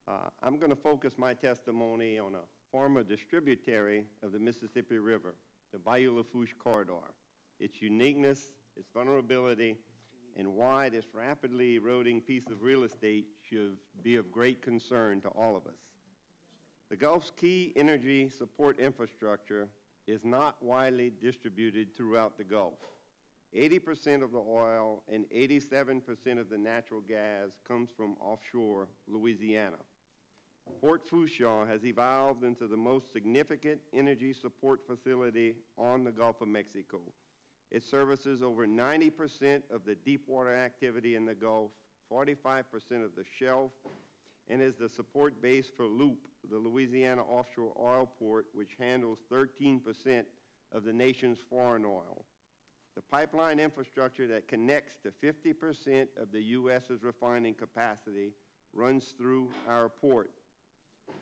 I'm going to focus my testimony on a former distributary of the Mississippi River, the Bayou Lafourche Corridor, its uniqueness, its vulnerability, and why this rapidly eroding piece of real estate should be of great concern to all of us. The Gulf's key energy support infrastructure is not widely distributed throughout the Gulf. 80% of the oil and 87% of the natural gas comes from offshore Louisiana. Port Fourchon has evolved into the most significant energy support facility on the Gulf of Mexico. It services over 90% of the deepwater activity in the Gulf, 45% of the shelf, and is the support base for LOOP, the Louisiana offshore oil port, which handles 13% of the nation's foreign oil. The pipeline infrastructure that connects to 50% of the U.S.'s refining capacity runs through our port.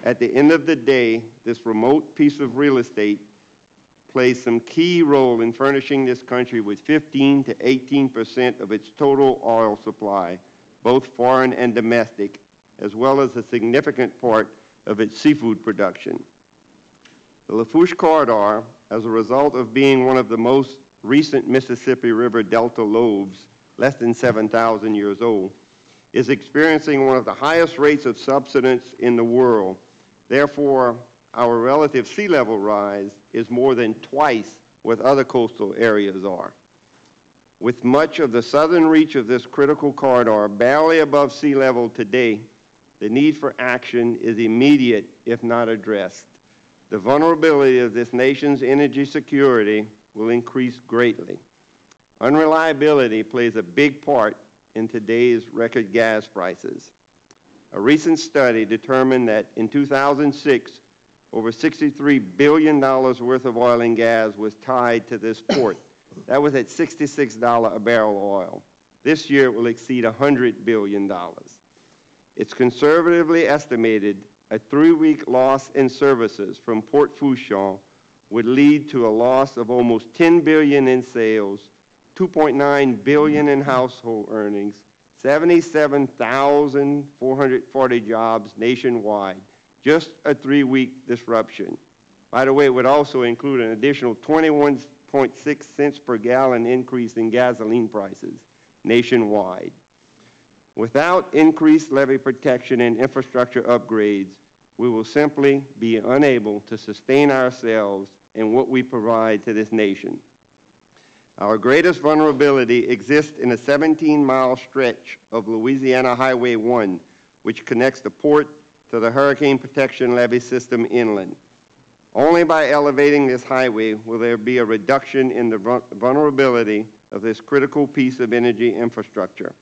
At the end of the day, this remote piece of real estate plays some key role in furnishing this country with 15 to 18% of its total oil supply, both foreign and domestic, as well as a significant part of its seafood production. The Lafourche Corridor, as a result of being one of the most recent Mississippi River Delta lobes, less than 7,000 years old, is experiencing one of the highest rates of subsidence in the world. Therefore, our relative sea level rise is more than twice what other coastal areas are. With much of the southern reach of this critical corridor barely above sea level today, the need for action is immediate if not addressed. The vulnerability of this nation's energy security will increase greatly. Unreliability plays a big part in today's record gas prices. A recent study determined that in 2006, over $63 billion worth of oil and gas was tied to this port. That was at $66 a barrel of oil. This year it will exceed $100 billion. It's conservatively estimated a 3-week loss in services from Port Fourchon would lead to a loss of almost $10 billion in sales, $2.9 billion in household earnings, 77,440 jobs nationwide. Just a 3-week disruption. By the way, it would also include an additional 21.6 cents per gallon increase in gasoline prices nationwide. Without increased levee protection and infrastructure upgrades, we will simply be unable to sustain ourselves and what we provide to this nation. Our greatest vulnerability exists in a 17-mile stretch of Louisiana Highway 1, which connects the port to the Hurricane Protection Levee system inland. Only by elevating this highway will there be a reduction in the vulnerability of this critical piece of energy infrastructure.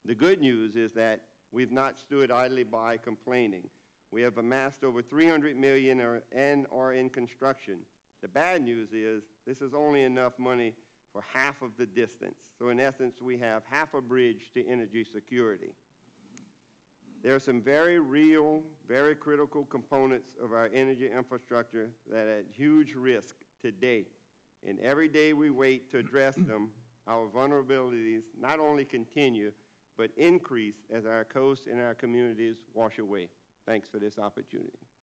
The good news is that we've not stood idly by complaining. We have amassed over $300 million and are in construction. The bad news is this is only enough money for half of the distance. So in essence, we have half a bridge to energy security. There are some very real, very critical components of our energy infrastructure that are at huge risk today. And every day we wait to address them, our vulnerabilities not only continue, but increase as our coasts and our communities wash away. Thanks for this opportunity.